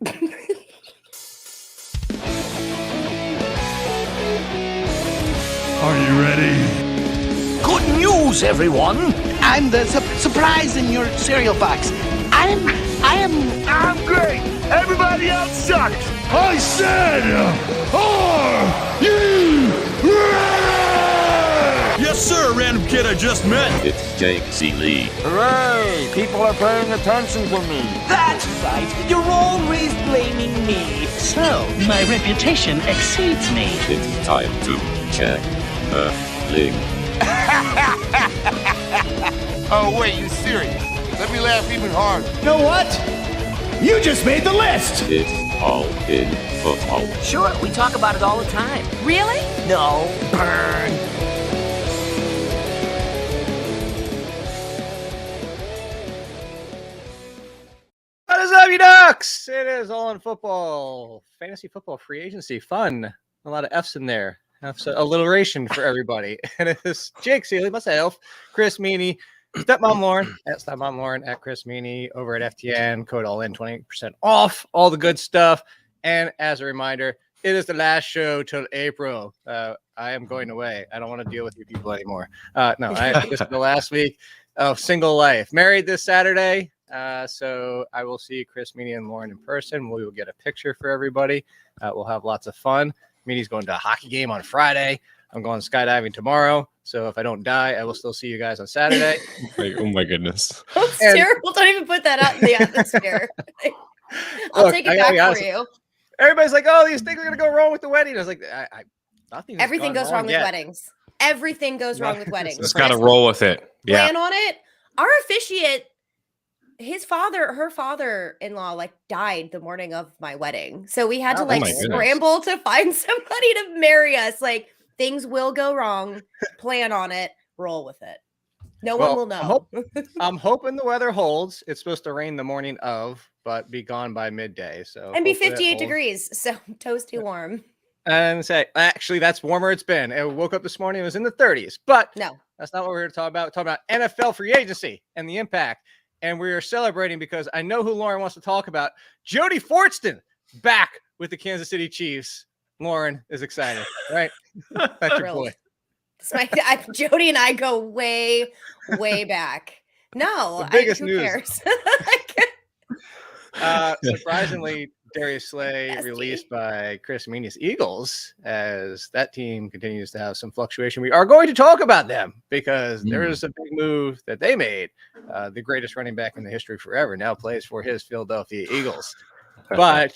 Are you ready? Good news, everyone! I'm the surprise in your cereal box. I'm great! Everybody else sucks! I said, are you ready? Yes, sir, random kid I just met. It's Ciely. Hooray! People are paying attention to me. That's right! You're always blaming me. so my reputation exceeds me. It's time to check the link. Oh, wait, you serious? Let me laugh even harder. You know what? You just made the list. It's all in football. Sure, we talk about it all the time. Really? No. Burn. What is up, you ducks? It is All in Football, fantasy football, free agency, fun. A lot of F's in there. F's alliteration for everybody. And it is Jake Ciely, myself, Chris Meaney, Stepmom Lauren, at Chris Meaney, over at FTN, code all in, 20% off, all the good stuff. And as a reminder, it is the last show till April. I am going away. I don't want to deal with you people anymore. This is the last week of single life. Married this Saturday. So I will see Chris, Meaney, and Lauren in person. We will get a picture for everybody. We'll have lots of fun. Meaney's going to a hockey game on Friday. I'm going skydiving tomorrow. So if I don't die, I will still see you guys on Saturday. Oh my goodness. That's terrible. Don't even put that out in the atmosphere. I'll take it back for you. Everybody's like, oh, these things are going to go wrong with the wedding. I was like, nothing. Everything goes wrong with weddings. Everything goes wrong with weddings. Just got to roll with it. Yeah. Plan on it. Our officiate, her father-in-law died the morning of my wedding. So we had to scramble to find somebody to marry us. Things will go wrong. Plan on it. Roll with it. No one will know. I'm hoping the weather holds. It's supposed to rain the morning of, but be gone by midday. And be 58 degrees. So toasty warm. And actually, that's warmer it's been. I woke up this morning, it was in the 30s. But no, that's not what we're here to talk about. We're talking about NFL free agency and the impact. And we are celebrating because I know who Lauren wants to talk about. Jody Fortson back with the Kansas City Chiefs. Lauren is excited, right? That's your boy. Jody and I go way, way back. No, the biggest who news. Cares? Surprisingly, Darius Slay released by Chris Meaney's Eagles, as that team continues to have some fluctuation. We are going to talk about them because there is a big move that they made. The greatest running back in the history forever now plays for his Philadelphia Eagles. But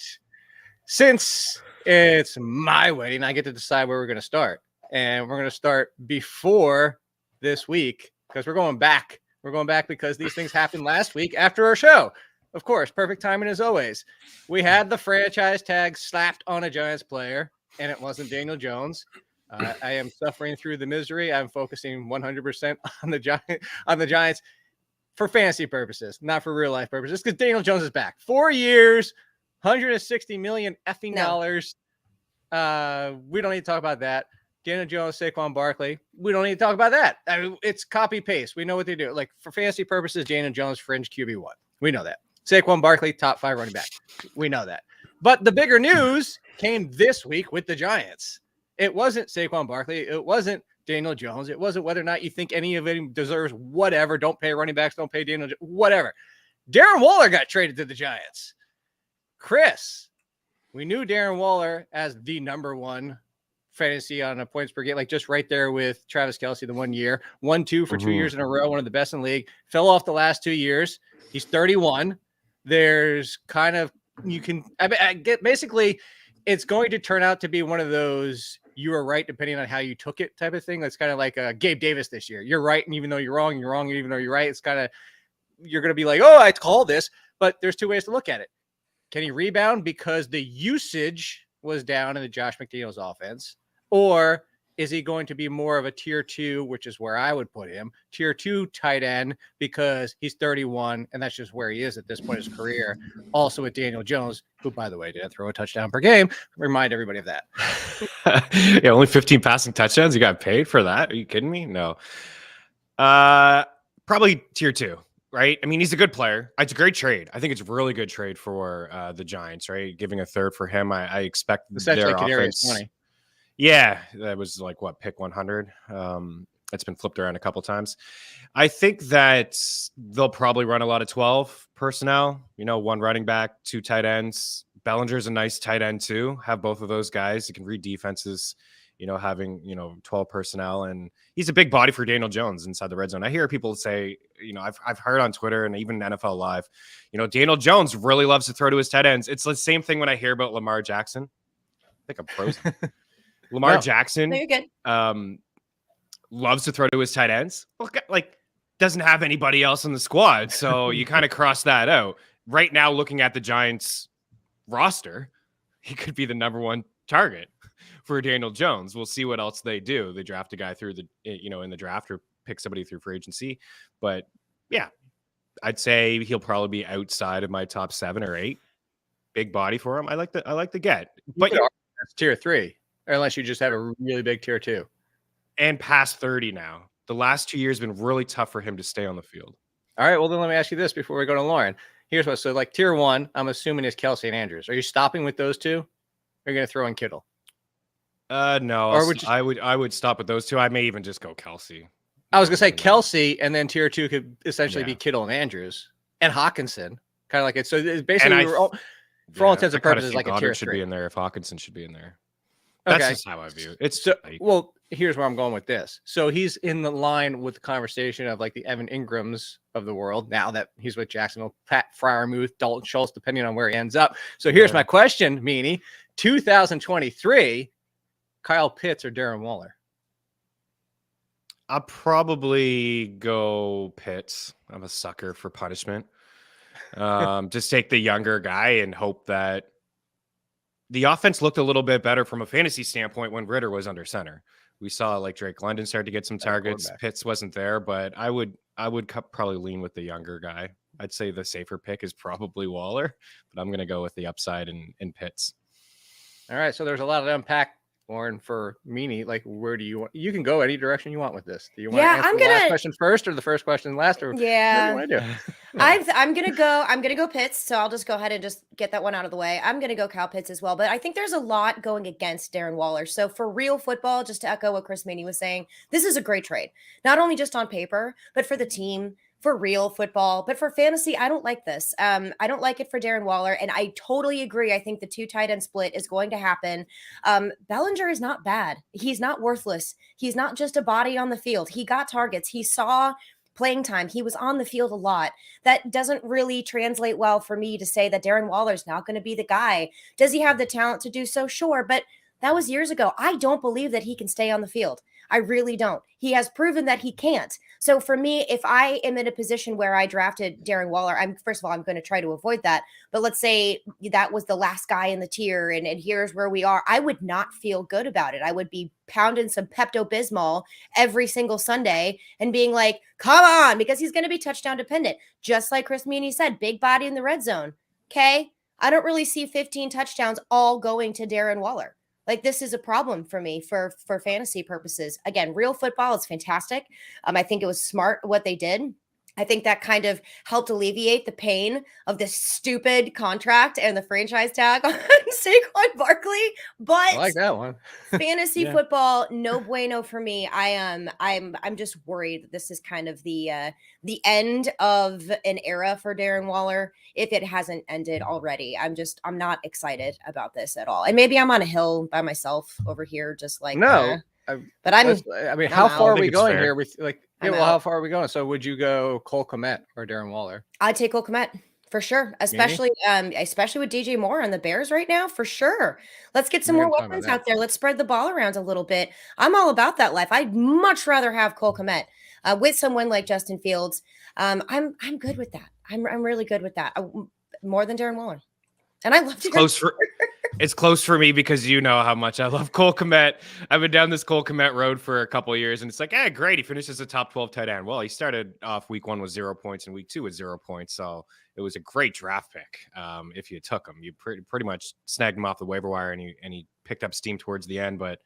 since it's my wedding, I get to decide where we're going to start. And we're going to start before this week because we're going back. We're going back because these things happened last week after our show. Of course, perfect timing as always. We had the franchise tag slapped on a Giants player, and it wasn't Daniel Jones. I am suffering through the misery. I'm focusing 100% on the Giants for fantasy purposes, not for real life purposes, because Daniel Jones is back. 4 years, $160 million effing dollars. We don't need to talk about that. Daniel Jones, Saquon Barkley. We don't need to talk about that. It's copy paste. We know what they do. For fantasy purposes, Daniel Jones fringe QB1. We know that. Saquon Barkley, top 5 running back. We know that. But the bigger news came this week with the Giants. It wasn't Saquon Barkley. It wasn't Daniel Jones. It wasn't whether or not you think any of it deserves whatever. Don't pay running backs. Don't pay Daniel Jones. Whatever. Darren Waller got traded to the Giants. Chris, we knew Darren Waller as the number one fantasy on a points per game, just right there with Travis Kelce the 1 year. 1-2 for 2 years in a row, one of the best in the league. Fell off the last 2 years. He's 31. There's basically it's going to turn out to be one of those you were right depending on how you took it type of thing. That's kind of like Gabe Davis this year. You're right, and even though you're wrong, even though you're right. It's kind of, you're going to be like, oh, I called this. But there's two ways to look at it. Can he rebound because the usage was down in the Josh McDaniels offense? Or is he going to be more of a tier 2, which is where I would put him, tier 2 tight end, because he's 31, and that's just where he is at this point in his career. Also with Daniel Jones, who, by the way, didn't throw a touchdown per game. Remind everybody of that. Yeah, only 15 passing touchdowns. You got paid for that? Are you kidding me? No. Probably tier 2. right? I mean, he's a good player. It's a great trade. I think it's a really good trade for the Giants, right? Giving a third for him. I expect essentially their offense. Money. Yeah, that was like pick 100. It's been flipped around a couple times. I think that they'll probably run a lot of 12 personnel. One running back, 2 tight ends. Bellinger's a nice tight end too. Have both of those guys. He can read defenses. Having 12 personnel, and he's a big body for Daniel Jones inside the red zone. I hear people say, I've heard on Twitter and even NFL Live, Daniel Jones really loves to throw to his tight ends. It's the same thing when I hear about Lamar Jackson. I think I'm frozen. Lamar Jackson, no, you're good. Loves to throw to his tight ends. Well, doesn't have anybody else in the squad, so you kind of cross that out. Right now, looking at the Giants roster, he could be the number one target for Daniel Jones. We'll see what else they do. They draft a guy through in the draft or pick somebody through free agency. But yeah, I'd say he'll probably be outside of my top 7 or 8. Big body for him. I like the get, but that's tier 3, or unless you just have a really big tier 2 and past 30 now. The last 2 years have been really tough for him to stay on the field. All right. Well, then let me ask you this before we go to Lauren. Here's what. So like tier 1, I'm assuming is Kelsey and Andrews. Are you stopping with those 2? Or are you going to throw in Kittle? No, or I would stop with those 2. I may even just go Kelsey. I was gonna say Kelsey, and then tier 2 could essentially be Kittle and Andrews and Hawkinson, kind of like it. So it's basically for all intents and purposes, like a tier 3 should be in there if Hawkinson should be in there. That's just how I view it. It's well. Here's where I'm going with this. So he's in the line with the conversation of like the Evan Ingrams of the world. Now that he's with Jacksonville, Pat Freiermuth, Dalton Schultz, depending on where he ends up. So here's my question, Meaney: 2023. Kyle Pitts or Darren Waller? I'll probably go Pitts. I'm a sucker for punishment. Just take the younger guy and hope that the offense looked a little bit better from a fantasy standpoint when Ritter was under center. We saw like Drake London start to get some targets. Pitts wasn't there, but I would probably lean with the younger guy. I'd say the safer pick is probably Waller, but I'm going to go with the upside in Pitts. All right. So there's a lot to unpack. Lauren, for Meaney, like, where do you want? You can go any direction you want with this. Do you want to answer the last question first, or the first question last, or what do you want to do? I'm gonna go Pitts, so I'll just go ahead and just get that one out of the way. I'm gonna go Kyle Pitts as well, but I think there's a lot going against Darren Waller. So for real football, just to echo what Chris Meaney was saying, this is a great trade, not only just on paper, but for the team. For real football, but for fantasy, I don't like this. I don't like it for Darren Waller, and I totally agree. I think the 2 tight end split is going to happen. Bellinger is not bad. He's not worthless. He's not just a body on the field. He got targets. He saw playing time. He was on the field a lot. That doesn't really translate well for me to say that Darren Waller's not going to be the guy. Does he have the talent to do so? Sure, but that was years ago. I don't believe that he can stay on the field. I really don't. He has proven that he can't. So for me, if I am in a position where I drafted Darren Waller, first of all, I'm going to try to avoid that. But let's say that was the last guy in the tier and here's where we are. I would not feel good about it. I would be pounding some Pepto-Bismol every single Sunday and being like, come on, because he's going to be touchdown dependent. Just like Chris Meaney said, big body in the red zone. Okay. I don't really see 15 touchdowns all going to Darren Waller. Like, this is a problem for me for fantasy purposes. Again, real football is fantastic. I think it was smart what they did. I think that kind of helped alleviate the pain of this stupid contract and the franchise tag on Saquon Barkley. But I like that one. Fantasy football, no bueno for me. I'm just worried that this is kind of the end of an era for Darren Waller if it hasn't ended already. I'm not excited about this at all. And maybe I'm on a hill by myself over here, just like but how far are we going here? How far are we going? So would you go Cole Kmet or Darren Waller? I'd take Cole Kmet for sure, especially with DJ Moore on the Bears right now, for sure. Let's get some more weapons out there. Let's spread the ball around a little bit. I'm all about that life. I'd much rather have Cole Kmet with someone like Justin Fields. I'm good with that. I'm really good with that. More than Darren Waller. And I love It's close for me because you know how much I love Cole Kmet. I've been down this Cole Kmet road for a couple of years, and it's like, great. He finishes a top 12 tight end. Well, he started off week 1 with 0 points and week 2 with 0 points. So it was a great draft pick. If you took him, you pretty much snagged him off the waiver wire and he picked up steam towards the end. But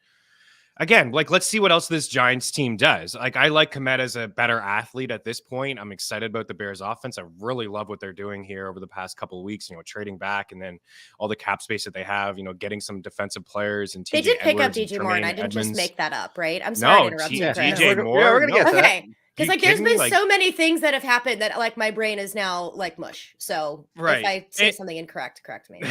again, like, let's see what else this Giants team does. Like, I like Kmet as a better athlete at this point. I'm excited about the Bears offense. I really love what they're doing here over the past couple of weeks, trading back and then all the cap space that they have, getting some defensive players. And they did pick up DJ Moore, and I didn't just make that up, right? I'm sorry to interrupt you, DJ Moore. We're going to get to that. Because like there's been so many things that have happened that like my brain is now like mush. So if I say something incorrect, correct me.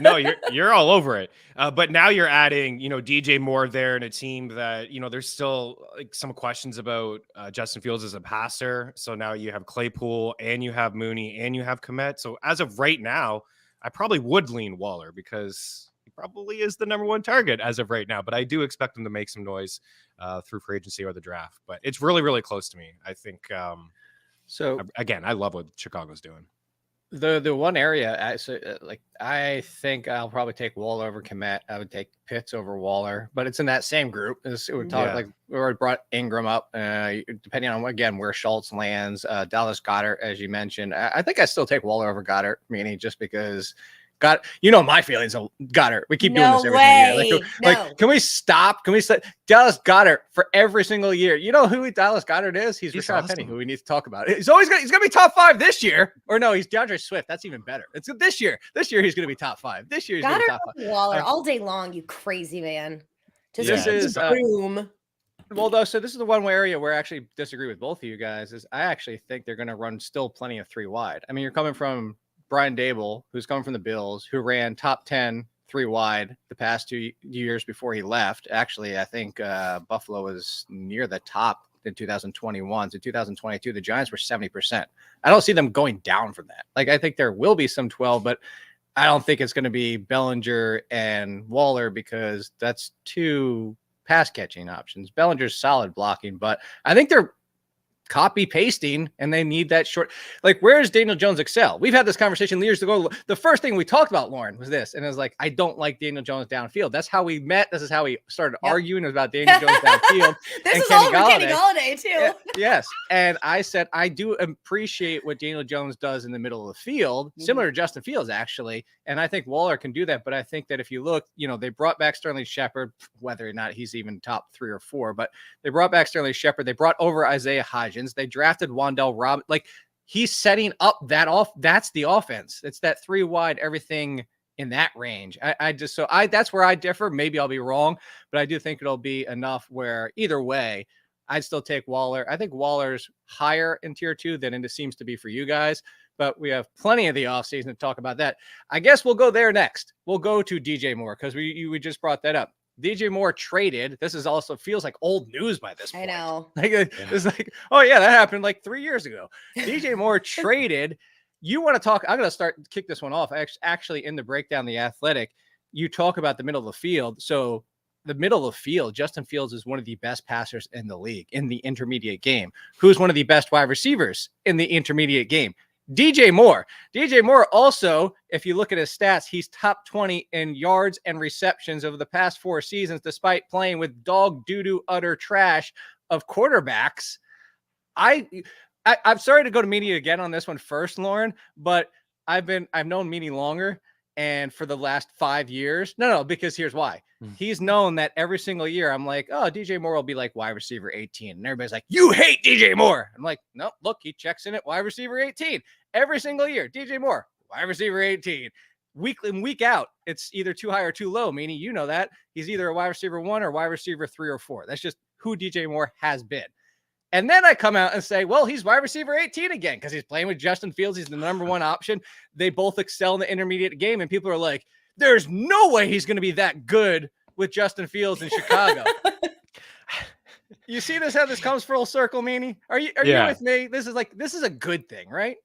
No, you're all over it. But now you're adding, DJ Moore there in a team that, there's still like some questions about Justin Fields as a passer. So now you have Claypool and you have Mooney and you have Kmet. So as of right now, I probably would lean Waller because he probably is the number one target as of right now. But I do expect him to make some noise through free agency or the draft. But it's really, really close to me. I think. So again, I love what Chicago's doing. The one area, I think I'll probably take Waller over Kmet. I would take Pitts over Waller, but it's in that same group. We already brought Ingram up, depending on where Schultz lands. Dallas Goedert, as you mentioned, I think I still take Waller over Goedert, meaning just because. My feelings on Goddard. We keep doing this every single year. Can we stop? Can we say Dallas Goedert for every single year? You know who Dallas Goedert is? He's Rashad Penny, who we need to talk about. He's gonna be top 5 this year. Or no, he's DeAndre Swift. That's even better. It's this year. This year he's gonna be top 5. This year he's gonna be top 5. Waller all day long, you crazy man. Boom. Well, though, so this is the one area where I actually disagree with both of you guys. Is I actually think they're gonna run still plenty of 3 wide. I mean, you're coming from Brian Dable, who's coming from the Bills, who ran top 10 3 wide the past 2 years before he left. Actually, I think Buffalo was near the top in 2021. So 2022, the Giants were 70%. I don't see them going down from that. Like, I think there will be some 12, but I don't think it's going to be Bellinger and Waller because that's 2 pass catching options. Bellinger's solid blocking, but I think they're copy pasting and they need that short. Like, where does Daniel Jones excel? We've had this conversation years ago. The first thing we talked about, Lauren, was this, and it was like, I don't like Daniel Jones downfield. That's how we met. This is how we started arguing about Daniel Jones downfield. This is all over Kenny Galladay too. Yes, and I said I do appreciate what Daniel Jones does in the middle of the field, similar to Justin Fields actually, and I think Waller can do that. But I think that if you look, they brought back Sterling Shepard, whether or not he's even top 3 or 4, but they brought back Sterling Shepard. They brought over Isaiah Hodgins. They drafted Wan'Dale Robinson. Like, he's setting up that off. That's the offense. It's that 3 wide, everything in that range. That's where I differ. Maybe I'll be wrong, but I do think it'll be enough where either way, I'd still take Waller. I think Waller's higher in tier 2 than it seems to be for you guys, but we have plenty of the offseason to talk about that. I guess we'll go there next. We'll go to DJ Moore because we just brought that up. DJ Moore traded. This is also feels like old news by this point. I know. It's like, oh yeah, that happened like 3 years ago. DJ Moore traded. You want to talk? I'm going to kick this one off. Actually, in the breakdown, The Athletic, you talk about the middle of the field. So the middle of the field, Justin Fields is one of the best passers in the league in the intermediate game. Who's one of the best wide receivers in the intermediate game? DJ Moore. DJ Moore also, if you look at his stats, he's top 20 in yards and receptions over the past 4 seasons, despite playing with dog doo-doo utter trash of quarterbacks. I'm sorry to go to Meaney again on this one first, Lauren, but I've known Meaney longer. And for the last 5 years, because here's why. He's known that every single year I'm like, oh, DJ Moore will be like wide receiver 18. And everybody's like, you hate DJ Moore. I'm like, no, look, he checks in at wide receiver 18 every single year. DJ Moore, wide receiver 18. Week in, week out, it's either too high or too low, meaning you know that. He's either a wide receiver 1 or wide receiver 3 or 4. That's just who DJ Moore has been. And then I come out and say, well, he's wide receiver 18 again because he's playing with Justin Fields. He's the number 1 option. They both excel in the intermediate game. And people are like, there's no way he's going to be that good with Justin Fields in Chicago. You see this, how this comes full circle, Meaney? Are you with me? This is a good thing, right?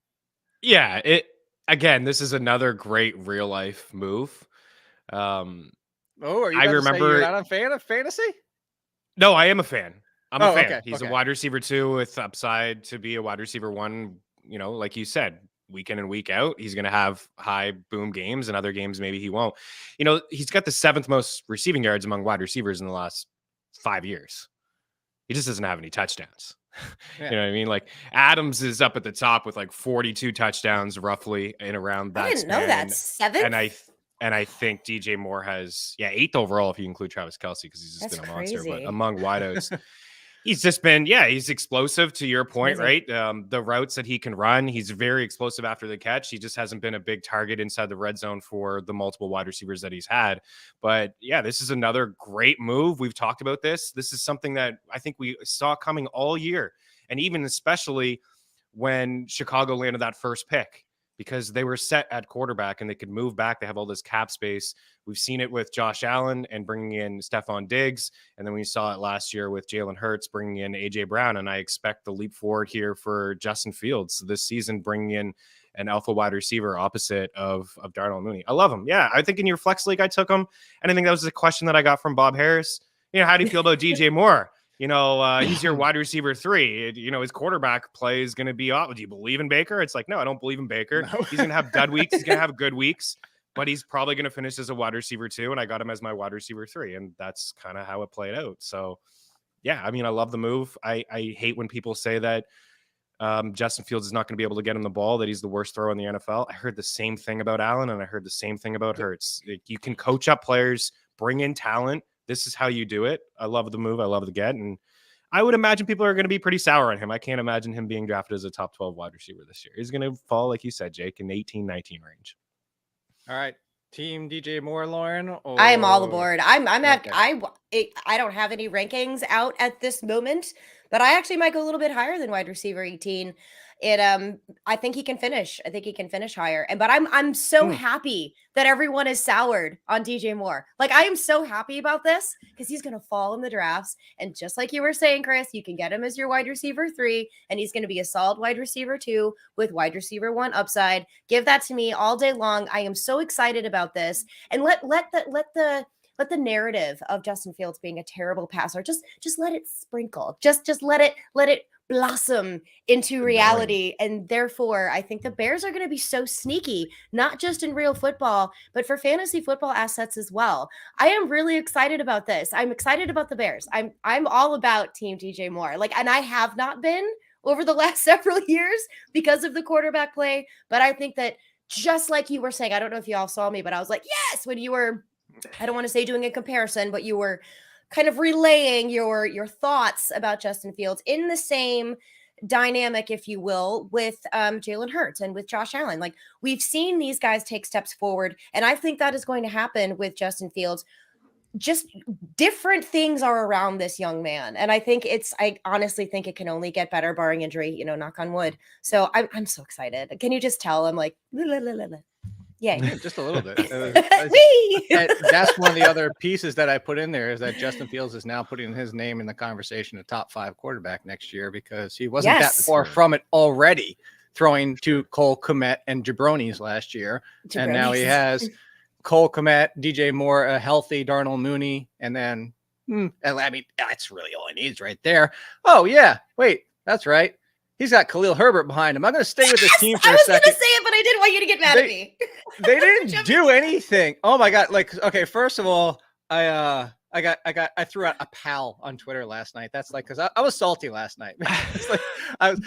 Yeah. Again, this is another great real life move. Are you you're not a fan of fantasy? No, I am a fan. I'm a fan. Okay, He's a wide receiver 2 with upside to be a wide receiver 1. Like you said, week in and week out, he's going to have high boom games, and other games maybe he won't. He's got the 7th most receiving yards among wide receivers in the last 5 years. He just doesn't have any touchdowns. Yeah. You know what I mean? Like, Adams is up at the top with like 42 touchdowns roughly in around that. I didn't know that. 7th? And I think DJ Moore has, 8th overall if you include Travis Kelce, because he's just been a monster. But among wideouts, he's just been, he's explosive to your point, right? The routes that he can run, he's very explosive after the catch. He just hasn't been a big target inside the red zone for the multiple wide receivers that he's had. But this is another great move. We've talked about this. This is something that I think we saw coming all year. And even especially when Chicago landed that first pick, because they were set at quarterback and they could move back. They have all this cap space. We've seen it with Josh Allen and bringing in Stephon Diggs. And then we saw it last year with Jalen Hurts bringing in A.J. Brown. And I expect the leap forward here for Justin Fields this season, bringing in an alpha wide receiver opposite of Darnell Mooney. I love him. Yeah, I think in your flex league, I took him. And I think that was a question that I got from Bob Harris. How do you feel about DJ Moore? He's your wide receiver 3. His quarterback play is going to be off. Do you believe in Baker? It's like, no, I don't believe in Baker. No. He's going to have dud weeks. He's going to have good weeks, but he's probably going to finish as a wide receiver 2. And I got him as my wide receiver 3. And that's kind of how it played out. So, I love the move. I hate when people say that Justin Fields is not going to be able to get him the ball, that he's the worst thrower in the NFL. I heard the same thing about Allen, and I heard the same thing about Hurts. You can coach up players, bring in talent. This is how you do it. I love the move. I love the get. And I would imagine people are going to be pretty sour on him. I can't imagine him being drafted as a top 12 wide receiver this year. He's going to fall, like you said, Jake, in the 18-19 range. All right. Team DJ Moore, Lauren? Or... I am all aboard. I don't have any rankings out at this moment, but I actually might go a little bit higher than wide receiver 18. I think he can finish. I think he can finish higher. But I'm so happy that everyone is soured on DJ Moore. Like, I am so happy about this because he's going to fall in the drafts. And just like you were saying, Chris, you can get him as your wide receiver 3, and he's going to be a solid wide receiver 2 with wide receiver 1 upside. Give that to me all day long. I am so excited about this. And let the narrative of Justin Fields being a terrible passer, just let it sprinkle. Just let it blossom into reality. And therefore, I think the Bears are going to be so sneaky, not just in real football, but for fantasy football assets as well. I am really excited about this. I'm excited about the Bears. I'm all about Team DJ Moore. And I have not been over the last several years because of the quarterback play. But I think that just like you were saying, I don't know if you all saw me, but I was like, yes, when you were, I don't want to say doing a comparison, but you were kind of relaying your thoughts about Justin Fields in the same dynamic, if you will, with Jalen Hurts and with Josh Allen. Like, we've seen these guys take steps forward, and I think that is going to happen with Justin Fields. Just different things are around this young man. And I honestly think it can only get better barring injury, knock on wood. So I'm so excited. Can you just tell? I'm like, yeah, just a little bit. That's one of the other pieces that I put in there, is that Justin Fields is now putting his name in the conversation of top 5 quarterback next year, because he wasn't that far from it already, throwing to Cole Kmet and Jabronis last year. And now he has Cole Kmet, DJ Moore, a healthy Darnell Mooney, and then that's really all he needs right there. Oh yeah, wait, that's right. He's got Khalil Herbert behind him. I'm going to stay with this team for a second. I was going to say it, but I didn't want you to get mad at me. They didn't do anything. Oh my God. Okay. First of all, I threw out a pal on Twitter last night. That's because I was salty last night.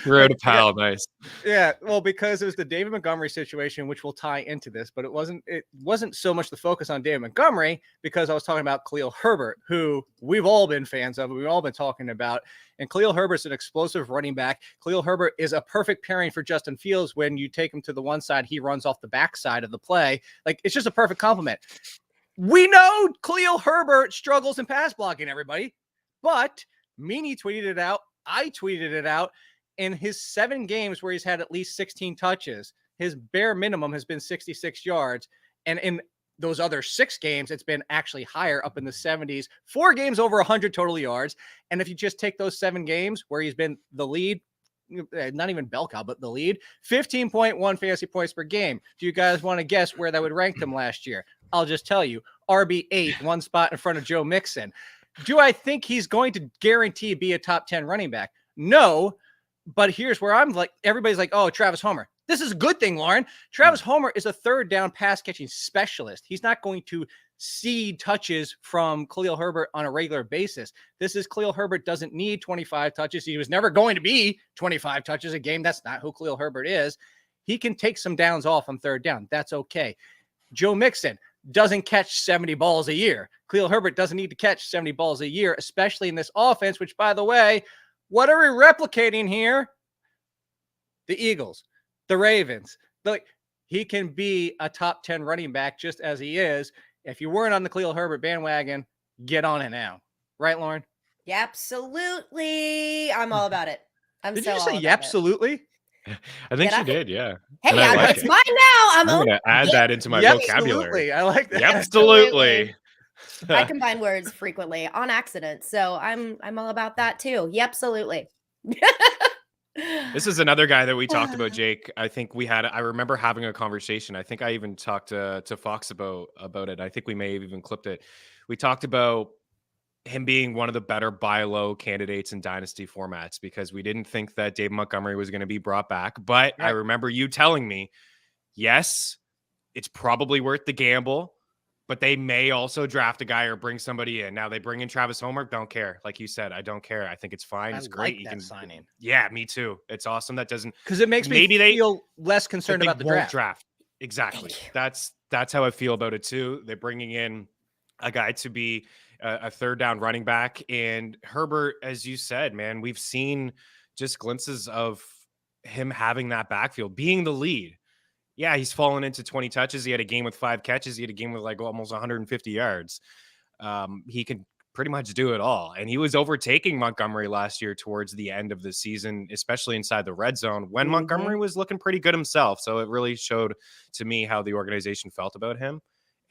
Threw out a pal. Nice. Yeah. Well, because it was the David Montgomery situation, which will tie into this, but it wasn't so much the focus on David Montgomery, because I was talking about Khalil Herbert, who we've all been fans of. We've all been talking about. And Khalil Herbert's an explosive running back. Khalil Herbert is a perfect pairing for Justin Fields. When you take him to the one side, he runs off the backside of the play. It's just a perfect complement. We know Khalil Herbert struggles in pass blocking, everybody. But Meaney tweeted it out. I tweeted it out. In his 7 games where he's had at least 16 touches, his bare minimum has been 66 yards. And in those other 6 games, it's been actually higher, up in the 70s. 4 games over 100 total yards. And if you just take those 7 games where he's been the lead, not even bell cow, but the lead, 15.1 fantasy points per game. Do you guys want to guess where that would rank him last year? I'll just tell you, RB8, 1 spot in front of Joe Mixon. Do I think he's going to guarantee be a top 10 running back? No, but here's where I'm like, everybody's like, oh, Travis Homer. This is a good thing, Lauren. Travis Homer is a 3rd down pass catching specialist. He's not going to cede touches from Khalil Herbert on a regular basis. This is Khalil Herbert doesn't need 25 touches. He was never going to be 25 touches a game. That's not who Khalil Herbert is. He can take some downs off on 3rd down. That's okay. Joe Mixon doesn't catch 70 balls a year. Khalil Herbert doesn't need to catch 70 balls a year, especially in this offense, which, by the way, what are we replicating here? The Eagles, the Ravens. He can be a top 10 running back just as he is. If you weren't on the Khalil Herbert bandwagon, get on it now. Right, Lauren? Yeah, absolutely. I'm all about it. Did you just say absolutely? I think she did, yeah. Hey, it's mine now. I'm going to add that into my vocabulary. I like that. Absolutely. I combine words frequently on accident, so I'm all about that too. Yep, absolutely. This is another guy that we talked about, Jake. I think I remember having a conversation. I think I even talked to Fox about it. I think we may have even clipped it. We talked about him being one of the better buy low candidates in dynasty formats because we didn't think that David Montgomery was going to be brought back. But I remember you telling me, yes, it's probably worth the gamble, but they may also draft a guy or bring somebody in. Now they bring in Travis Homer. Don't care. Like you said, I don't care. I think it's fine. It's great. Like that signing. Yeah, me too. It's awesome. That doesn't, because it makes me feel less concerned about the draft. Exactly. That's how I feel about it too. They're bringing in a guy to be a third down running back. And Herbert, as you said, man, we've seen just glimpses of him having that backfield, being the lead. Yeah, he's fallen into 20 touches. He had a game with 5 catches. He had a game with like almost 150 yards. He can pretty much do it all. And he was overtaking Montgomery last year towards the end of the season, especially inside the red zone when Montgomery was looking pretty good himself. So it really showed to me how the organization felt about him.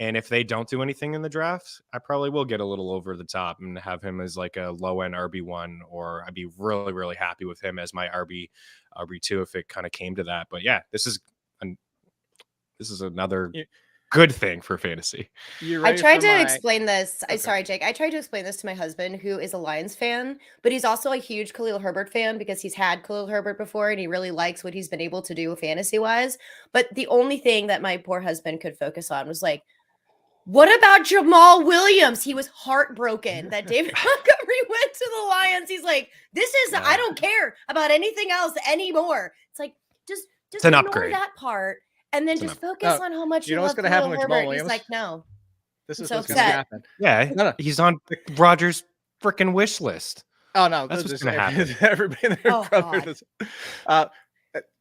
And if they don't do anything in the draft, I probably will get a little over the top and have him as like a low end RB1, or I'd be really, really happy with him as my RB2 if it kind of came to that. But yeah, this is another good thing for fantasy. I tried to explain this. Okay. Sorry, Jake. I tried to explain this to my husband, who is a Lions fan, but he's also a huge Khalil Herbert fan because he's had Khalil Herbert before and he really likes what he's been able to do fantasy wise. But the only thing that my poor husband could focus on was like, what about Jamal Williams? He was heartbroken that David Montgomery went to the Lions. He's like, I don't care about anything else anymore. It's like, just an ignore upgrade. That part. And then just focus on how much you know what's going to happen with Jamal Williams. He's like, no. This is what's going to happen. Yeah, he's on Rodgers' freaking wish list. Oh no, that's what's going to happen. Everybody there,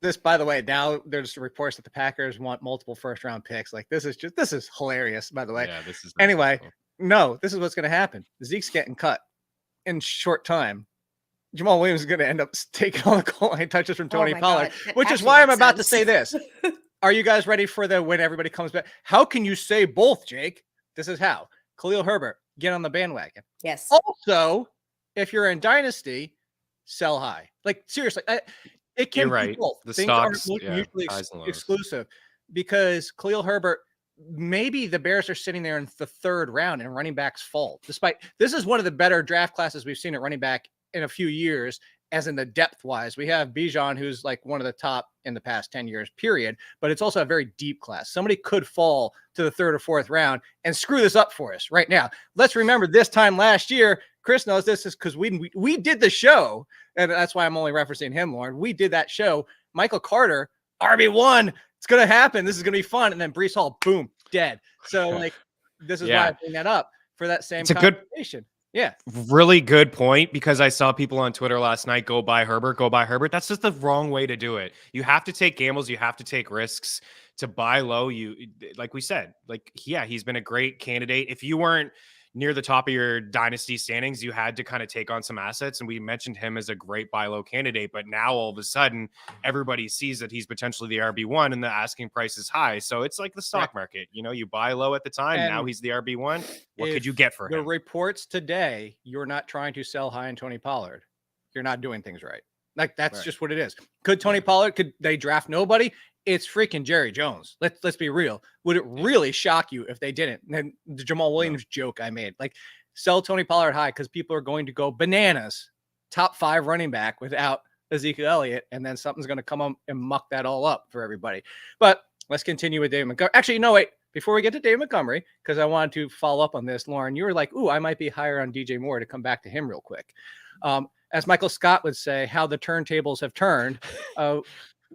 this, by the way, now there's reports that the Packers want multiple first-round picks. Like this is hilarious. By the way, yeah, this is anyway. No, this is what's going to happen. Zeke's getting cut in short time. Jamal Williams is going to end up taking all the goal line touches from Tony Pollard, which is why I'm about to say this. Are you guys ready for when everybody comes back? How can you say both, Jake? This is how. Khalil Herbert, get on the bandwagon. Yes. Also, if you're in Dynasty, sell high. Like, seriously, it can be both. The Things stocks, aren't mutually exclusive because Khalil Herbert, maybe the Bears are sitting there in the 3rd round and running backs fall. Despite this is one of the better draft classes we've seen at running back in a few years, as in the depth wise. We have Bijan, who's like one of the top in the past 10 years, period. But it's also a very deep class. Somebody could fall to the 3rd or 4th round and screw this up for us right now. Let's remember this time last year, Chris knows this is because we did the show, and that's why I'm only referencing him, Lauren. We did that show. Michael Carter, RB1. It's going to happen. This is going to be fun. And then Breece Hall, boom, dead. So like, this is why I bring that up for that same conversation. Yeah. Really good point, because I saw people on Twitter last night go buy Herbert. That's just the wrong way to do it. You have to take gambles. You have to take risks to buy low. Like we said, he's been a great candidate. If you weren't near the top of your dynasty standings, you had to kind of take on some assets. And we mentioned him as a great buy low candidate, but now all of a sudden everybody sees that he's potentially the RB1 and the asking price is high. So it's like the stock market, you buy low at the time. And now he's the RB1. What could you get for him? The reports today, you're not trying to sell high on Tony Pollard. You're not doing things right. Like that's just what it is. Could Tony Pollard, could they draft nobody? It's freaking Jerry Jones. Let's be real. Would it really shock you if they didn't? And the Jamal Williams joke I made, like, sell Tony Pollard high because people are going to go bananas. Top 5 running back without Ezekiel Elliott, and then something's going to come up and muck that all up for everybody. But let's continue with David Montgomery. Actually, no, wait. Before we get to David Montgomery, because I wanted to follow up on this, Lauren, you were like, "Ooh, I might be higher on DJ Moore," to come back to him real quick. As Michael Scott would say, how the turntables have turned.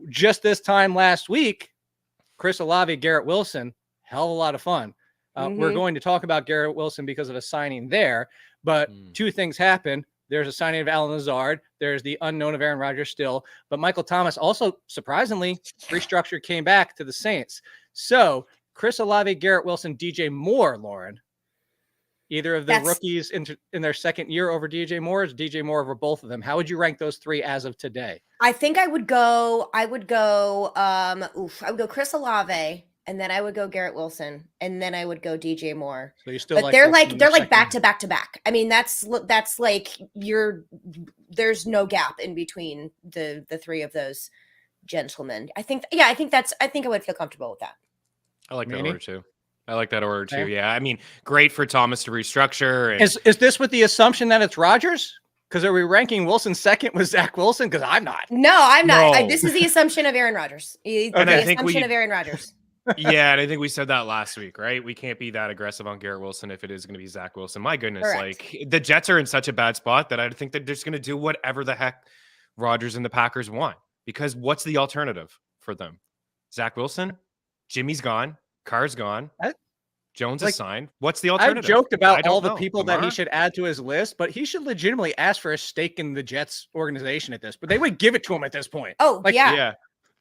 Just this time last week, Chris Olave, Garrett Wilson, hell of a lot of fun. We're going to talk about Garrett Wilson because of a signing there, but two things happen. There's a signing of Alan Lazard. There's the unknown of Aaron Rodgers still, but Michael Thomas also surprisingly restructured, came back to the Saints. So Chris Olave, Garrett Wilson, DJ Moore, Lauren, either of the rookies in their second year over DJ Moore, or is DJ Moore over both of them? How would you rank those three as of today? I think I would go Chris Olave, and then I would go Garrett Wilson, and then I would go DJ Moore. So you still, but they're like back to back. I mean, that's like there's no gap in between the three of those gentlemen. I think I would feel comfortable with that. I like that order too. Yeah, I mean, great for Thomas to restructure. And... Is this with the assumption that it's Rodgers? Because are we ranking Wilson second with Zach Wilson? Because I'm not. No, I'm not. No. This is the assumption of Aaron Rodgers. And I think of Aaron Rodgers. Yeah, and I think we said that last week, right? We can't be that aggressive on Garrett Wilson if it is going to be Zach Wilson. My goodness, Correct. Like the Jets are in such a bad spot that I think that they're just going to do whatever the heck Rodgers and the Packers want. Because what's the alternative for them? Zach Wilson, Jimmy's gone, Carr's gone, Jones is signed. What's the alternative? I've joked about all the people that he should add to his list, but he should legitimately ask for a stake in the Jets organization at this. But they would give it to him at this point. Oh, yeah.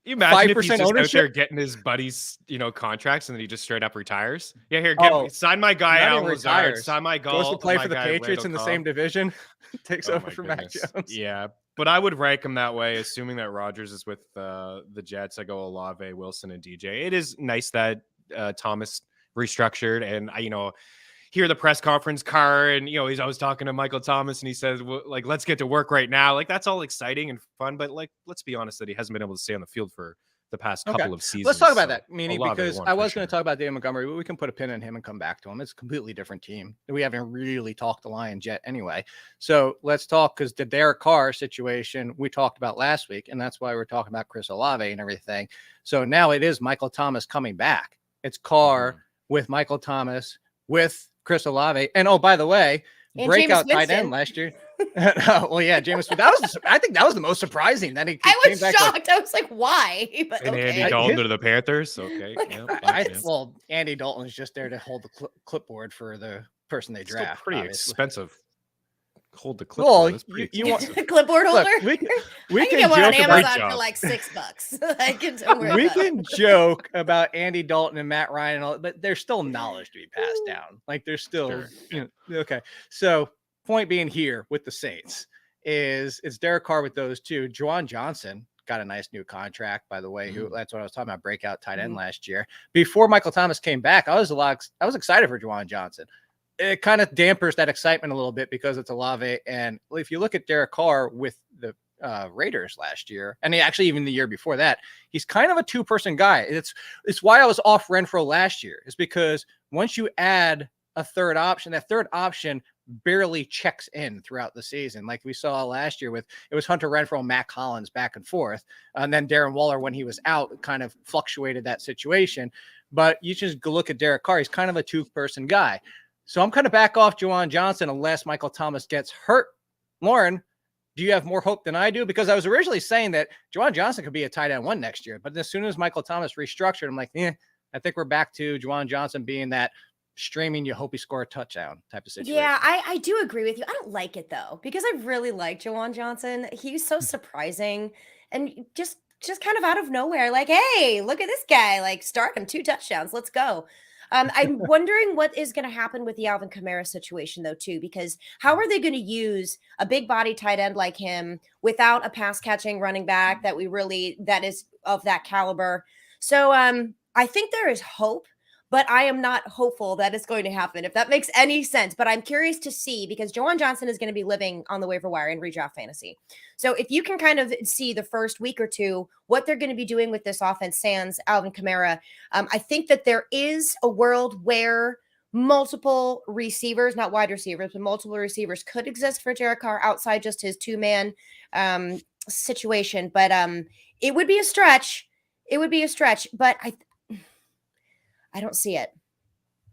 You imagine if he's just out there getting his buddies, contracts, and then he just straight up retires. Yeah, here, sign my guy out. Lazard, sign my goal. Goes to play for the Patriots in the same division. Takes over from Mac Jones. Yeah, but I would rank him that way, assuming that Rodgers is with the Jets. I go Olave, Wilson, and DJ. It is nice that Thomas restructured, and I hear the press conference, Carr, and he's always talking to Michael Thomas, and he says, like, let's get to work right now. Like, that's all exciting and fun, but like, let's be honest that he hasn't been able to stay on the field for the past couple of seasons. Let's talk about that, Meaney, because I was going to talk about David Montgomery, but we can put a pin in him and come back to him. It's a completely different team. We haven't really talked the Lions yet anyway. So let's talk, because the Derek Carr situation we talked about last week, and that's why we're talking about Chris Olave and everything. So now it is Michael Thomas coming back. It's Carr with Michael Thomas with Chris Olave, and by the way, and breakout tight end last year. Well, yeah, Jameis. I think that was the most surprising. That he I was shocked. I was like, why? But and Andy Dalton to the Panthers. Okay. Well, Andy Dalton is just there to hold the clipboard for the person they draft. Still pretty expensive. Hold the clipboard. Well, you want clipboard holder? Look, we can get one on Amazon for like $6. We can joke about Andy Dalton and Matt Ryan, and all, but there's still knowledge to be passed down. Like there's still okay. So point being here with the Saints is it's Derek Carr with those two. Juwan Johnson got a nice new contract, by the way. That's what I was talking about, breakout tight end last year. Before Michael Thomas came back, I was excited for Juwan Johnson. It kind of dampers that excitement a little bit because it's Olave. And if you look at Derek Carr with the Raiders last year, and even the year before that, he's kind of a two-person guy. It's why I was off Renfro last year, is because once you add a third option, that third option barely checks in throughout the season. Like we saw last year it was Hunter Renfro, Mac Hollins back and forth. And then Darren Waller, when he was out, kind of fluctuated that situation. But you just look at Derek Carr, he's kind of a two-person guy. So I'm kind of back off Juwan Johnson unless Michael Thomas gets hurt. Lauren, do you have more hope than I do? Because I was originally saying that Juwan Johnson could be a tight end one next year. But as soon as Michael Thomas restructured, I'm like, I think we're back to Juwan Johnson being that streaming, you hope he score a touchdown type of situation. Yeah, I do agree with you. I don't like it, though, because I really like Juwan Johnson. He's so surprising and just kind of out of nowhere. Like, hey, look at this guy. Like, start him 2 touchdowns. Let's go. I'm wondering what is going to happen with the Alvin Kamara situation, though, too, because how are they going to use a big body tight end like him without a pass catching running back that is of that caliber? So I think there is hope, but I am not hopeful that it's going to happen, if that makes any sense. But I'm curious to see, because Juwan Johnson is going to be living on the waiver wire in redraft fantasy. So if you can kind of see the first week or two what they're going to be doing with this offense, sans Alvin Kamara, I think that there is a world where multiple receivers, not wide receivers, but multiple receivers could exist for Derek Carr outside just his 2-man situation. But it would be a stretch. But I don't see it.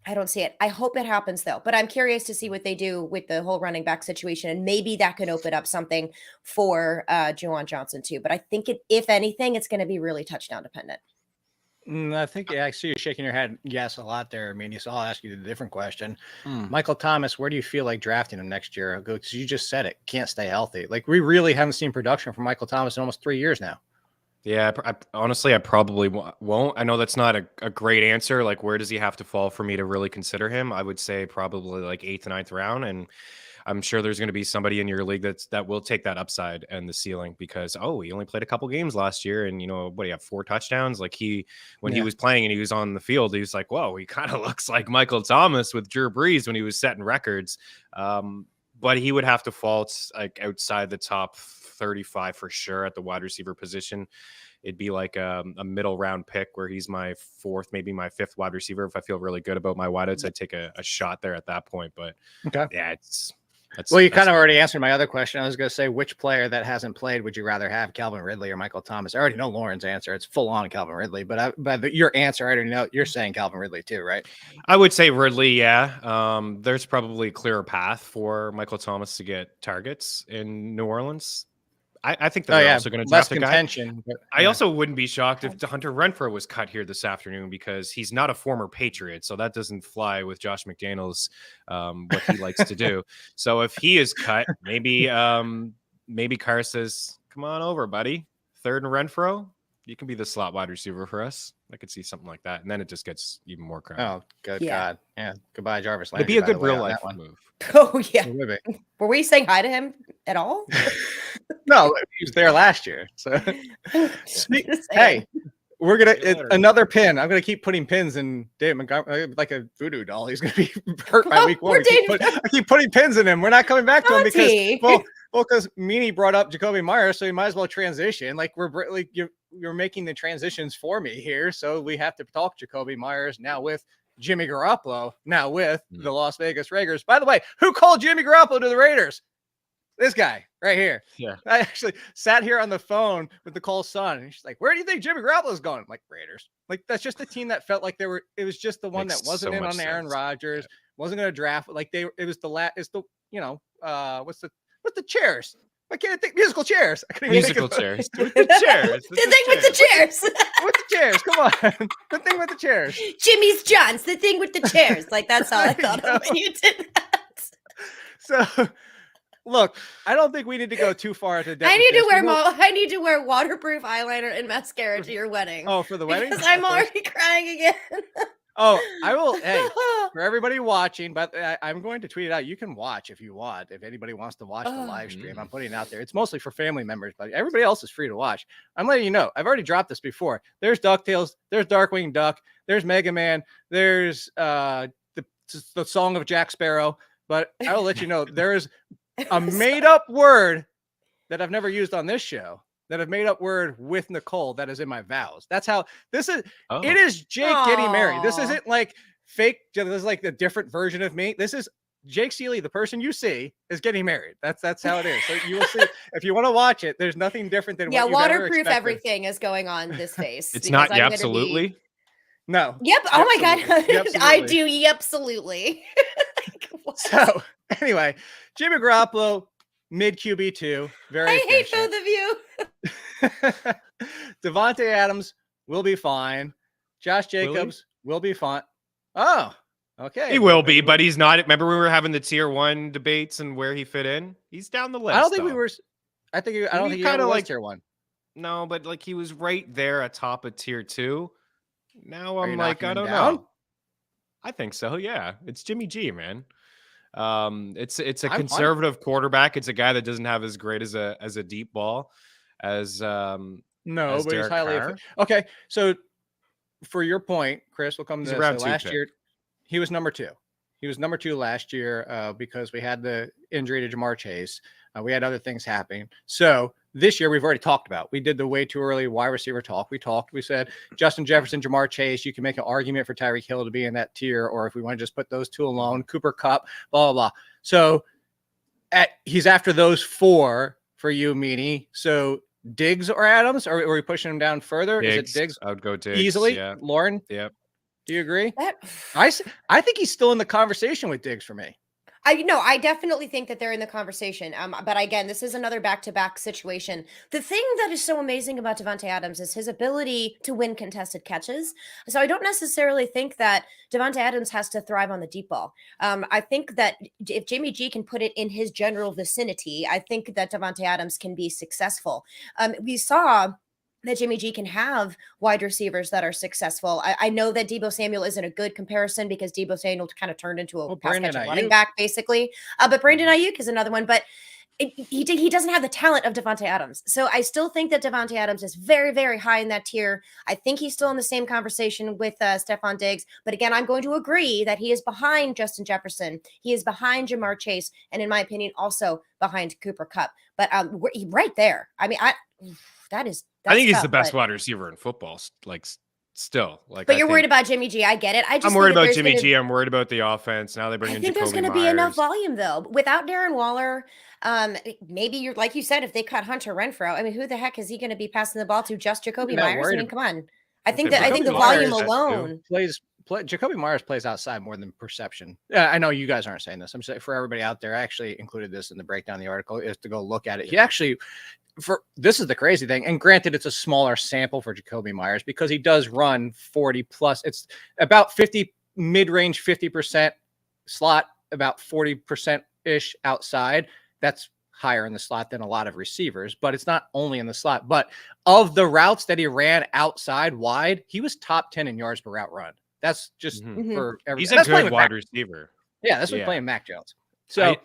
I hope it happens, though. But I'm curious to see what they do with the whole running back situation. And maybe that could open up something for Juwan Johnson, too. But I think, if anything, it's going to be really touchdown dependent. I think I see you shaking your head yes a lot there, Meaney. So I'll ask you a different question. Michael Thomas, where do you feel like drafting him next year? Because you just said it, can't stay healthy. Like we really haven't seen production from Michael Thomas in almost 3 years now. Yeah, honestly, I probably won't. I know that's not a great answer. Like, where does he have to fall for me to really consider him? I would say probably like 8th, 9th round, and I'm sure there's going to be somebody in your league that will take that upside and the ceiling because he only played a couple games last year, and what do you have 4 touchdowns? Like when he was playing and he was on the field, he was like, whoa, he kind of looks like Michael Thomas with Drew Brees when he was setting records. But he would have to fall like outside the top 35 for sure at the wide receiver position. It'd be like a middle round pick where he's my 4th, maybe my 5th wide receiver. If I feel really good about my wideouts, I'd take a shot there at that point. But yeah, you kind of already answered my other question. I was going to say, which player that hasn't played would you rather have, Calvin Ridley or Michael Thomas? I already know Lauren's answer. It's full on Calvin Ridley, but your answer, I already know you're saying Calvin Ridley too, right? I would say Ridley. Yeah. There's probably a clearer path for Michael Thomas to get targets in New Orleans. I think they're also going to draft a guy. But, I also wouldn't be shocked if Hunter Renfrow was cut here this afternoon because he's not a former Patriot, so that doesn't fly with Josh McDaniels, what he likes to do. So if he is cut, maybe Carr says, "Come on over, buddy. 3rd and Renfrow, you can be the slot wide receiver for us." I could see something like that, and then it just gets even more crowded. Oh, good God! Yeah, goodbye, Jarvis Landry. It'd be a good real life move. Oh yeah. Were we saying hi to him at all? No, he was there last year. So, hey, we're gonna another pin. I'm gonna keep putting pins in David Montgomery like a voodoo doll. He's gonna be hurt by week 1. I keep putting pins in him. We're not coming back to him because because Meaney brought up Jacoby Myers, so he might as well transition. Like you're making the transitions for me here, so we have to talk Jacoby Myers now with Jimmy Garoppolo, now with the Las Vegas Raiders. By the way, who called Jimmy Garoppolo to the Raiders? This guy right here. Yeah. I actually sat here on the phone with Nicole's son, and she's like, "Where do you think Jimmy Garoppolo's going?" I'm like, Raiders. Like, that's just the team that felt like it was just the one that wasn't in on Aaron Rodgers, wasn't going to draft. Like it was what's the chairs? Why can't I think musical chairs? Musical chairs. The chairs. The thing with the chairs. With the chairs. Come on. The thing with the chairs. Jimmy's John's. The thing with the chairs. Like, that's all I thought of when you did that. So, look, I don't think we need to go too far into depth. I need to wear waterproof eyeliner and mascara to your wedding. Oh, for the wedding? Because I'm already crying again. Oh, I will. Hey, for everybody watching, but I'm going to tweet it out. You can watch if you want. If anybody wants to watch the live stream, I'm putting it out there. It's mostly for family members, but everybody else is free to watch. I'm letting you know. I've already dropped this before. There's DuckTales. There's Darkwing Duck. There's Mega Man. There's the song of Jack Sparrow. But I will let you know there is a made-up word that I've never used on this show. That I've made up word with Nicole that is in my vows. That's how this is. It is Jake getting married. This isn't like fake. This is like the different version of me. This is Jake Ciely, the person you see, is getting married. That's how it is. So you will see if you want to watch it. There's nothing different than what you've waterproof everything is going on this face. It's not absolutely. No. Yep. Oh my God. I do. Absolutely. So anyway, Jimmy Garoppolo. Mid QB2, very I hate both of you. Devontae Adams will be fine. Josh Jacobs will be fine. Oh, okay. He will be, but he's not. Remember we were having the tier 1 debates and where he fit in? He's down the list. I don't think we were. I don't think he kind of like tier 1. No, but like he was right there atop of tier 2. Now I'm like, I don't know. I think so. Yeah, it's Jimmy G, man. It's a conservative quarterback. It's a guy that doesn't have as great as a deep ball as but he's highly okay. So for your point, Chris, we'll come to this. Last year, he was number 2. He was number 2 last year because we had the injury to Jamar Chase. We had other things happening. So this year we've already talked about. We did the way too early wide receiver talk. We said Justin Jefferson, Jamar Chase. You can make an argument for Tyreek Hill to be in that tier, or if we want to just put those 2 alone, Cooper Kupp, blah, blah, blah. So he's after those 4 for you, Meaney. So Diggs or Adams, or are we pushing him down further? Diggs. Is it Diggs? I would go Diggs. Easily? Yeah. Lauren? Yep. Do you agree? I think he's still in the conversation with Diggs for me. I definitely think that they're in the conversation. But again, this is another back-to-back situation. The thing that is so amazing about Davante Adams is his ability to win contested catches. So I don't necessarily think that Davante Adams has to thrive on the deep ball. I think that if Jimmy G can put it in his general vicinity, I think that Davante Adams can be successful. We saw that Jimmy G can have wide receivers that are successful. I know that Deebo Samuel isn't a good comparison because Deebo Samuel kind of turned into a pass catching running back, basically. But Brandon Ayuk is another one. But he doesn't have the talent of Davante Adams. So I still think that Davante Adams is very, very high in that tier. I think he's still in the same conversation with Stephon Diggs. But again, I'm going to agree that he is behind Justin Jefferson. He is behind Jamar Chase. And in my opinion, also behind Cooper Kupp. But right there. I mean, I think he's the best wide receiver in football. Still. But you're worried about Jimmy G. I get it. I'm worried about Jimmy G. I'm worried about the offense. Now they bring in Jacoby Myers. I think there's going to be enough volume though. Without Darren Waller, maybe you're like you said, if they cut Hunter Renfrow, I mean, who the heck is he going to be passing the ball to? Just Jacoby Myers? I mean, come on. I think the volume alone Jacoby Myers plays outside more than perception. I know you guys aren't saying this. I'm saying for everybody out there, I actually included this in the breakdown of the article is to go look at it. He actually. This is the crazy thing, and granted, it's a smaller sample for Jacoby Myers because he does run 40 plus. It's about 50 mid-range, 50% slot, about 40% ish outside. That's higher in the slot than a lot of receivers, but it's not only in the slot. But of the routes that he ran outside wide, he was top 10 in yards per route run. That's just for every. He's a good wide receiver. Yeah, that's what playing Mac Jones. So,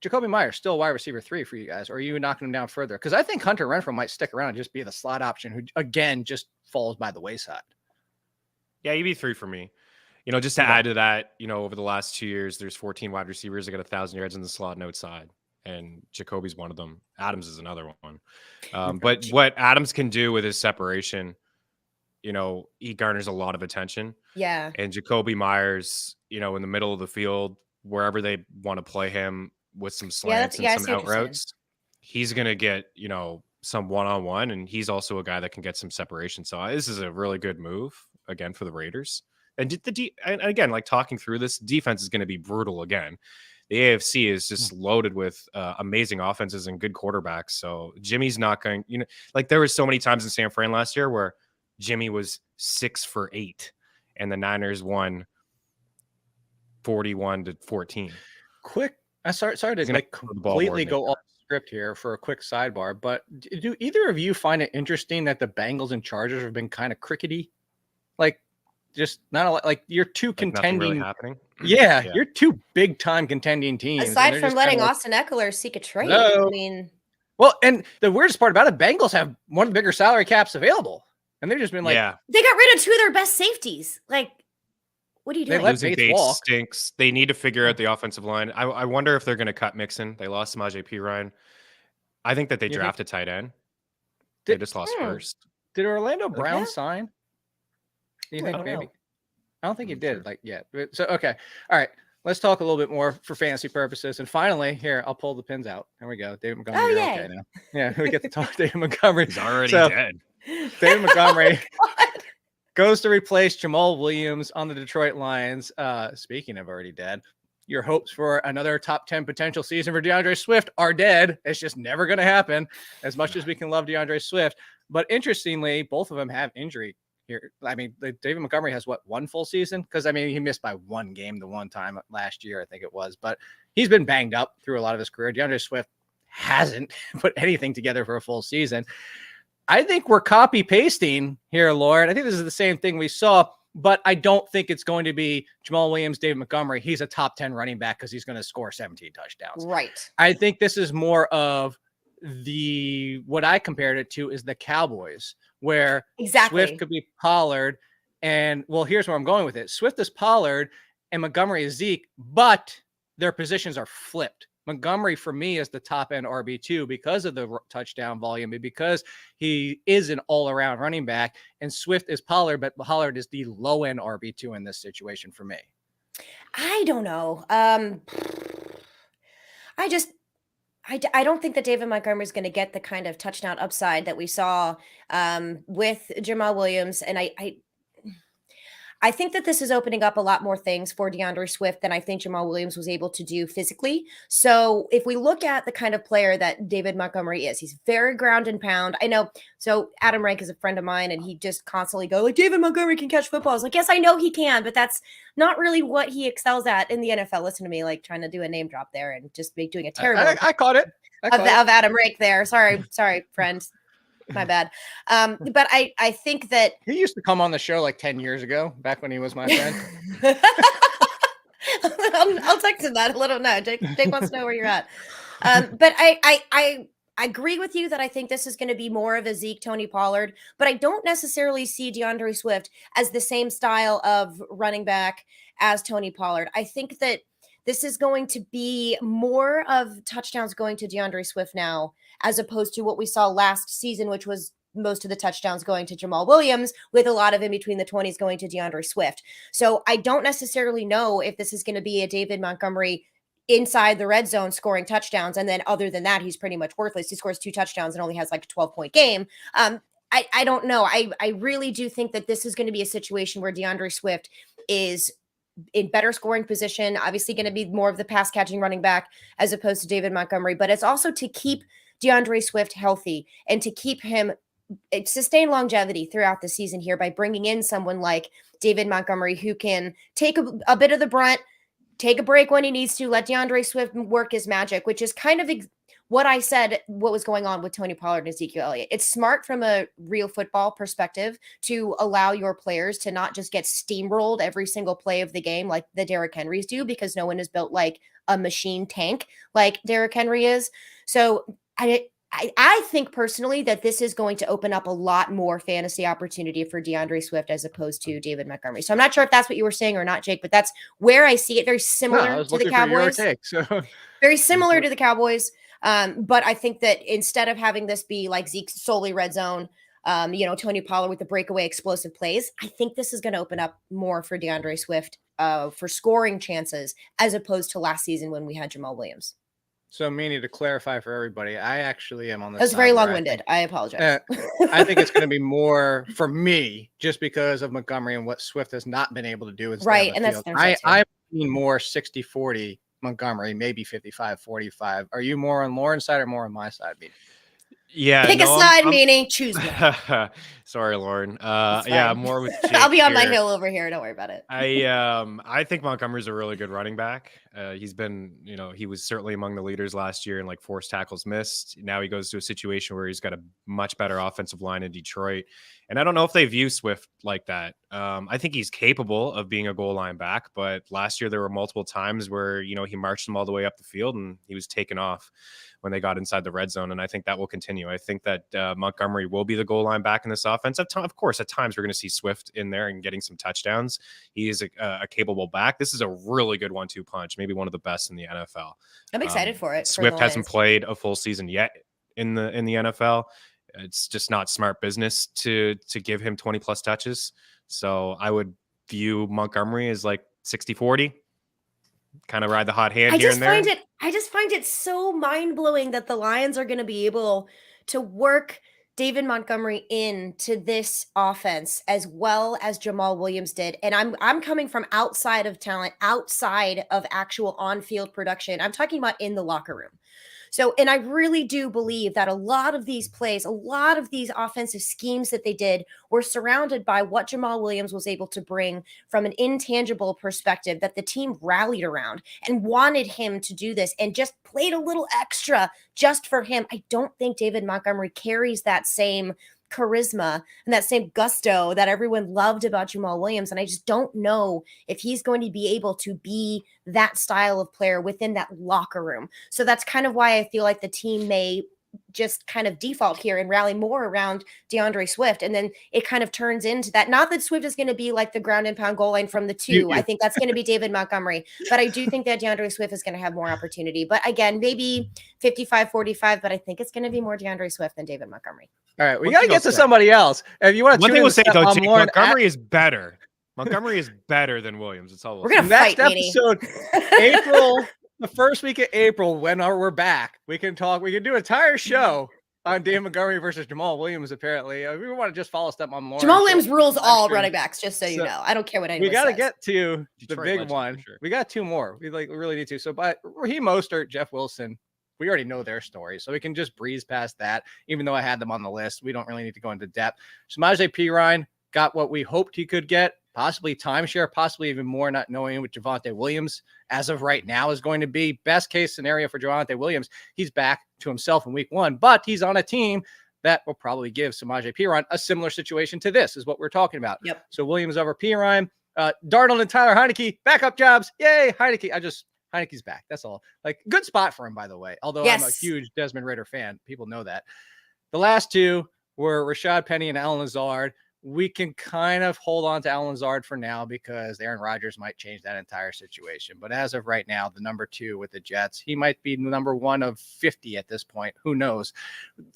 Jacoby Myers still wide receiver 3 for you guys, or are you knocking him down further? Because I think Hunter Renfrow might stick around and just be the slot option who, again, just falls by the wayside. Yeah, he'd be 3 for me. Just to add to that, over the last 2 years, there's 14 wide receivers that got 1,000 yards in the slot and outside, and Jacoby's one of them. Adams is another one. But what Adams can do with his separation, he garners a lot of attention. Yeah. And Jacoby Myers, in the middle of the field, wherever they want to play him, with some slants and some out routes, he's going to get, some one-on-one, and he's also a guy that can get some separation. So this is a really good move, again, for the Raiders. And and again, like talking through this, defense is going to be brutal again. The AFC is just loaded with amazing offenses and good quarterbacks. So Jimmy's not going, there was so many times in San Fran last year where Jimmy was 6 for 8 and the Niners won 41-14. Quick. Sorry to completely go off script here for a quick sidebar, but do either of you find it interesting that the Bengals and Chargers have been kind of crickety? Just not a lot. You're two contending. Really happening. Yeah, you're two big time contending teams. Aside from letting Austin Eckler seek a trade, well, and the weirdest part about it, Bengals have one of the bigger salary caps available, and they've just been they got rid of 2 of their best safeties. What are you doing? Losing Bates stinks. They need to figure out the offensive line. I wonder if they're going to cut Mixon. They lost Samaje Perine. I think that they drafted tight end. They just lost first. Did Orlando Brown sign? Do you think maybe? I don't think he did yet. So, okay. All right. Let's talk a little bit more for fantasy purposes. And finally, here, I'll pull the pins out. There we go. David Montgomery. Okay now. Yeah, we get to talk to David Montgomery. He's already dead. David Montgomery goes to replace Jamal Williams on the Detroit Lions. Speaking of already dead, your hopes for another top 10 potential season for DeAndre Swift are dead. It's just never going to happen, as much as we can love DeAndre Swift. But interestingly, both of them have injury here. I mean, David Montgomery has one full season? Because he missed by one game the one time last year, I think it was. But he's been banged up through a lot of his career. DeAndre Swift hasn't put anything together for a full season. I think we're copy pasting here, Lauren. I think this is the same thing we saw, but I don't think it's going to be Jamal Williams, David Montgomery. He's a top 10 running back because he's going to score 17 touchdowns. Right. I think this is more of what I compared it to is the Cowboys, where Swift could be Pollard. And here's where I'm going with it. Swift is Pollard and Montgomery is Zeke, but their positions are flipped. Montgomery, for me, is the top-end RB2 because of the touchdown volume and because he is an all-around running back, and Swift is Pollard, but Pollard is the low-end RB2 in this situation for me. I don't know. I don't think that David Montgomery is going to get the kind of touchdown upside that we saw with Jamal Williams, and I think that this is opening up a lot more things for DeAndre Swift than I think Jamal Williams was able to do physically. So if we look at the kind of player that David Montgomery is, he's very ground and pound. I know. So Adam Rank is a friend of mine, and he just constantly go like, David Montgomery can catch football. I was like, yes, I know he can, but that's not really what he excels at in the NFL. Listen to me, like trying to do a name drop there and just doing a terrible. I caught it. Of Adam Rank there. Sorry, friend. My bad. But I think that he used to come on the show like 10 years ago, back when he was my friend. I'll text him that. Let him know. Jake wants to know where you're at. But I agree with you that I think this is going to be more of a Zeke Tony Pollard, but I don't necessarily see DeAndre Swift as the same style of running back as Tony Pollard. I think that this is going to be more of touchdowns going to DeAndre Swift now, as opposed to what we saw last season, which was most of the touchdowns going to Jamal Williams, with a lot of in between the 20s going to DeAndre Swift. So I don't necessarily know if this is going to be a David Montgomery inside the red zone scoring touchdowns. And then other than that, he's pretty much worthless. He scores 2 touchdowns and only has like a 12-point game. I don't know. I really do think that this is going to be a situation where DeAndre Swift is in better scoring position, obviously going to be more of the pass catching running back as opposed to David Montgomery, but it's also to keep DeAndre Swift healthy and to keep him sustain longevity throughout the season here by bringing in someone like David Montgomery, who can take a bit of the brunt, take a break when he needs to, let DeAndre Swift work his magic, which is kind of what I said, what was going on with Tony Pollard and Ezekiel Elliott. It's smart from a real football perspective to allow your players to not just get steamrolled every single play of the game like the Derrick Henrys do, because no one is built like a machine tank like Derrick Henry is. So I think personally that this is going to open up a lot more fantasy opportunity for DeAndre Swift as opposed to David Montgomery. So I'm not sure if that's what you were saying or not, Jake, but that's where I see it. Very similar to the Cowboys. Very similar to the Cowboys. But I think that instead of having this be like Zeke solely red zone, Tony Pollard with the breakaway explosive plays, I think this is going to open up more for DeAndre Swift for scoring chances as opposed to last season when we had Jamal Williams. So, Meaney, to clarify for everybody, I actually am on the. That was very long-winded. I apologize. I think it's going to be more for me just because of Montgomery and what Swift has not been able to do. Right, and that's I mean more 60-40 Montgomery, maybe 55-45. Are you more on Lauren's side or more on my side, Meaney? Yeah, pick a side, Meaney. Choose one. Sorry, Lauren. Yeah, more with Jake. I'll be on my hill over here. Don't worry about it. I think Montgomery's a really good running back. He's been, he was certainly among the leaders last year in like forced tackles missed. Now he goes to a situation where he's got a much better offensive line in Detroit. And I don't know if they view Swift like that. I think he's capable of being a goal line back, but last year there were multiple times where, he marched them all the way up the field and he was taken off when they got inside the red zone. And I think that will continue. I think that Montgomery will be the goal line back in this offense. Of course, at times we're going to see Swift in there and getting some touchdowns. He is a capable back. This is a really good 1-2 punch, maybe one of the best in the NFL. I'm excited for it. Swift hasn't played a full season yet in the NFL. It's just not smart business to give him 20 plus touches. So I would view Montgomery as like 60-40. Kind of ride the hot hand here and there. I just find it so mind-blowing that the Lions are going to be able to work David Montgomery into this offense as well as Jamal Williams did. And I'm coming from outside of talent, outside of actual on-field production. I'm talking about in the locker room. So, and I really do believe that a lot of these plays, a lot of these offensive schemes that they did were surrounded by what Jamal Williams was able to bring from an intangible perspective that the team rallied around and wanted him to do this and just played a little extra just for him. I don't think David Montgomery carries that same charisma and that same gusto that everyone loved about Jamal Williams. And I just don't know if he's going to be able to be that style of player within that locker room. So that's kind of why I feel like the team may just kind of default here and rally more around DeAndre Swift. And then it kind of turns into that. Not that Swift is going to be like the ground and pound goal line from the 2. I think that's going to be David Montgomery. But I do think that DeAndre Swift is going to have more opportunity. But again, maybe 55-45, but I think it's going to be more DeAndre Swift than David Montgomery. All right, we got to get to somebody else. If you want to, one thing we'll say though, Jake, Montgomery is better. Montgomery is better than Williams. It's all we're going to fight. Next episode, April. The first week of April, when we're back, we can talk. We can do an entire show on David Montgomery versus Jamal Williams. Apparently, we want to just follow step on Lauren. Jamal Williams rules all running backs, just so you know. I don't care what anyone says. We got to says. get to Detroit the big legend, one. sure. We got two more. We really need to. So, but Raheem Mostert, Jeff Wilson, we already know their story, so we can just breeze past that. Even though I had them on the list, we don't really need to go into depth. Samaje Perine got what we hoped he could get. Possibly timeshare, possibly even more, not knowing what Javonte Williams as of right now is going to be. Best case scenario for Javonte Williams, he's back to himself in week 1, but he's on a team that will probably give Samaje Perine a similar situation to this, is what we're talking about. Yep. So Williams over Perine, Darnold and Tyler Heineke, backup jobs. Yay, Heineke's back. That's all. Like, good spot for him, by the way. Although I'm a huge Desmond Ridder fan. People know that. The last two were Rashad Penny and Alan Lazard. We can kind of hold on to Alan Lazard for now because Aaron Rodgers might change that entire situation. But as of right now, the number 2 with the Jets, he might be the number 1 of 50 at this point. Who knows?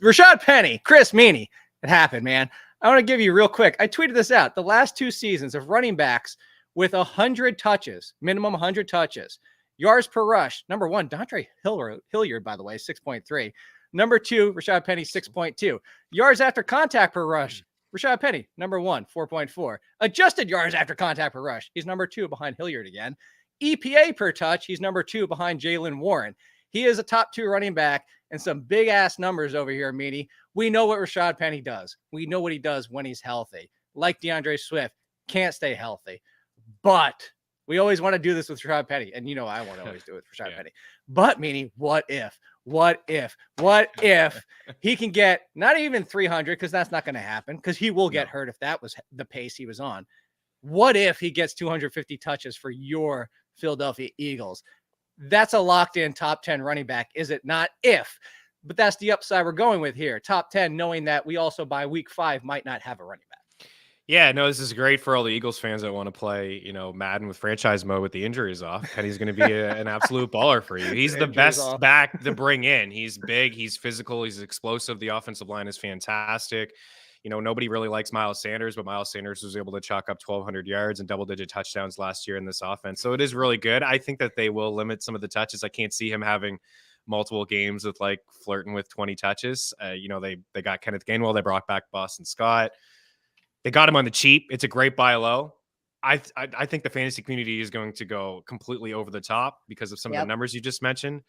Rashad Penny, Chris Meaney. It happened, man. I want to give you real quick. I tweeted this out. The last 2 seasons of running backs with 100 touches, minimum 100 touches, yards per rush. Number 1, Dontre Hilliard, by the way, 6.3. Number 2, Rashad Penny, 6.2. Yards after contact per rush. Rashad Penny, number 1, 4.4. Adjusted yards after contact per rush. He's number 2 behind Hilliard again. EPA per touch. He's number 2 behind Jaylen Warren. He is a top 2 running back and some big ass numbers over here, Meaney. We know what Rashad Penny does. We know what he does when he's healthy. Like DeAndre Swift, can't stay healthy. But we always want to do this with Rashad Penny. And you know I want to always do it with Rashad Penny. But, Meaney, what if he can get not even 300, because that's not going to happen, because he will get hurt if that was the pace he was on. What if he gets 250 touches for your Philadelphia Eagles? That's a locked-in top 10 running back, is it not? But that's the upside we're going with here. Top 10, knowing that we also by week 5 might not have a running back. Yeah, no, this is great for all the Eagles fans that want to play, Madden with franchise mode with the injuries off. Penny's going to be an absolute baller for you. He's the best back to bring in. He's big, he's physical, he's explosive. The offensive line is fantastic. Nobody really likes Miles Sanders, but Miles Sanders was able to chalk up 1,200 yards and double-digit touchdowns last year in this offense. So it is really good. I think that they will limit some of the touches. I can't see him having multiple games with flirting with 20 touches. They got Kenneth Gainwell. They brought back Boston Scott. They got him on the cheap. It's a great buy low. I think the fantasy community is going to go completely over the top because of some of the numbers you just mentioned.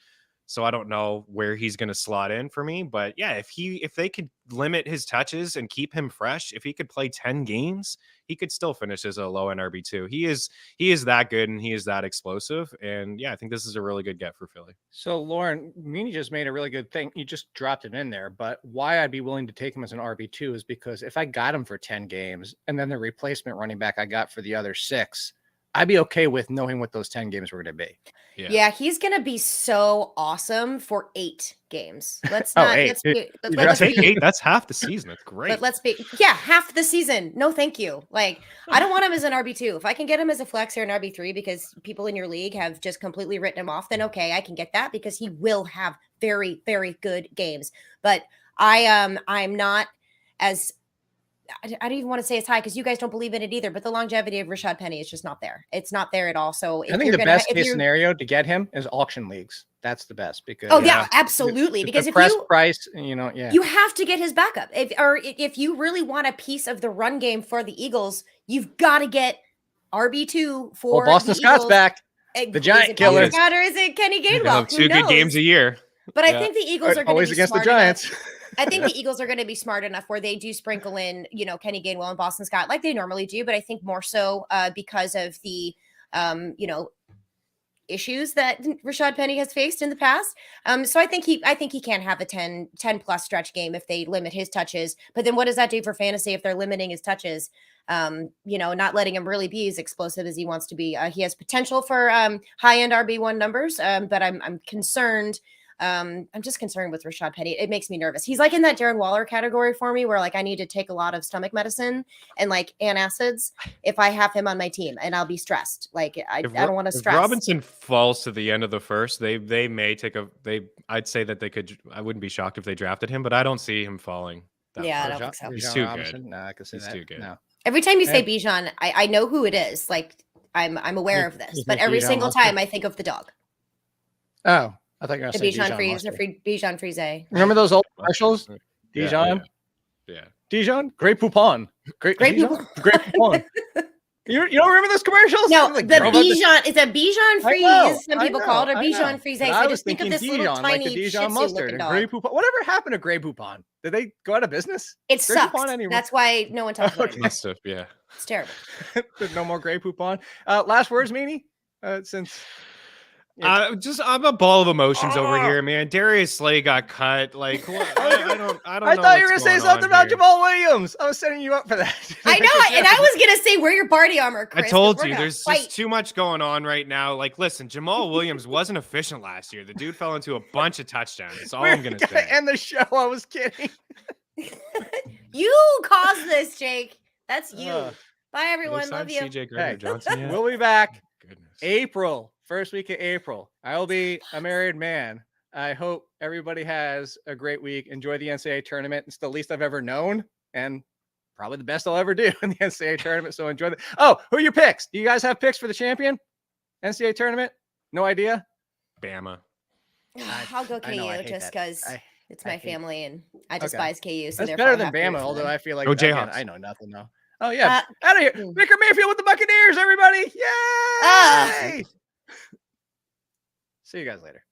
So I don't know where he's going to slot in for me, but yeah, if they could limit his touches and keep him fresh, if he could play 10 games, he could still finish as a low end RB2. He is that good and he is that explosive. And yeah, I think this is a really good get for Philly. So Lauren, Meaney just made a really good thing. You just dropped it in there, but why I'd be willing to take him as an RB2 is because if I got him for 10 games and then the replacement running back I got for the other 6, I'd be okay with knowing what those 10 games were going to be. Yeah, he's going to be so awesome for 8 games. Let's not. 8. Let's be 8. That's half the season. That's great. But let's be, half the season. No, thank you. I don't want him as an RB2. If I can get him as a flex or an RB3 because people in your league have just completely written him off, then okay, I can get that because he will have very, very good games. But I'm not as. I don't even want to say it's high because you guys don't believe in it either, but the longevity of Rashad Penny is just not there. It's not there at all. So I think the best case scenario to get him is auction leagues. That's the best because absolutely. Because if you price, you have to get his backup. If you really want a piece of the run game for the Eagles, you've got to get RB2 for Boston Scott's back. The giant killer. Boston Scott or is it Kenny Gainwell? 2 good games a year. But I think the Eagles are going always to be against the Giants. I think the Eagles are going to be smart enough where they do sprinkle in, Kenny Gainwell and Boston Scott like they normally do. But I think more so because of the, issues that Rashad Penny has faced in the past. So I think he can have a 10 plus stretch game if they limit his touches. But then what does that do for fantasy if they're limiting his touches? Not letting him really be as explosive as he wants to be. He has potential for high end RB1 numbers, but I'm concerned. I'm just concerned with Rashad Penny. It makes me nervous. He's in that Darren Waller category for me where I need to take a lot of stomach medicine and antacids if I have him on my team and I'll be stressed. I don't want to stress. If Robinson falls to the end of the first, they may I'd say that they could, I wouldn't be shocked if they drafted him, but I don't see him falling. I don't think so. He's too Robinson? good. No, I can see He's that. too good. No. Every time you say Bijan, I know who it is. I'm aware of this, but every single time I think of the dog. Oh, I thought you were The going to say Bijan Dijon Freeze, mustard. the Bijan Frise. Remember those old commercials? Yeah, Dijon? Yeah. Dijon? Great Poupon. Great Dijon? Poupon. Great Poupon. You don't remember those commercials? No, Like, the drove up Bijan, it's a Bijan I know, Frise. Some I people know, call it a I Bijan know. Frise. But So I I was just think of thinking this little Dijon, like tiny the Shih Dijon Tzu mustard looking and dog. Grey Poupon. Whatever happened to Grey Poupon? Did they go out of business? It Grey sucks. Poupon anymore? That's why no one talks about it. Okay. Must have, yeah. It's terrible. There's no more Grey Poupon. Last words, Meaney? Since I'm a ball of emotions over here, man. Darius Slay got cut. Like, what? I don't I know. thought you were what's going to say going something on about here. Jamal Williams. I was setting you up for that. I know, and I was gonna say, wear your body armor, Chris. I told 'cause we're you, gonna there's fight. just too much going on right now. Like, listen, Jamal Williams wasn't efficient last year. The dude fell into a bunch of touchdowns. That's all I'm gonna say. End the show. I was kidding. You caused this, Jake. That's you. Uh, Bye, everyone. They Love signed you. CJ Gardner-Johnson yet? We'll be back Goodness. April, first week of April. I will be a married man. I hope everybody has a great week. Enjoy the NCAA tournament. It's the least I've ever known, and probably the best I'll ever do in the NCAA tournament. So enjoy the. Oh, who are your picks? Do you guys have picks for the champion NCAA tournament? No idea. Bama. I'll go I know, I KU hate just that. because it's my hate- family and I Okay. despise KU. So That's therefore better I than have to root Bama, for although them. I feel like Go again, Jayhawks. I know nothing though. Oh yeah, out of here, Baker Mayfield with the Buccaneers, everybody! Yay! See you guys later.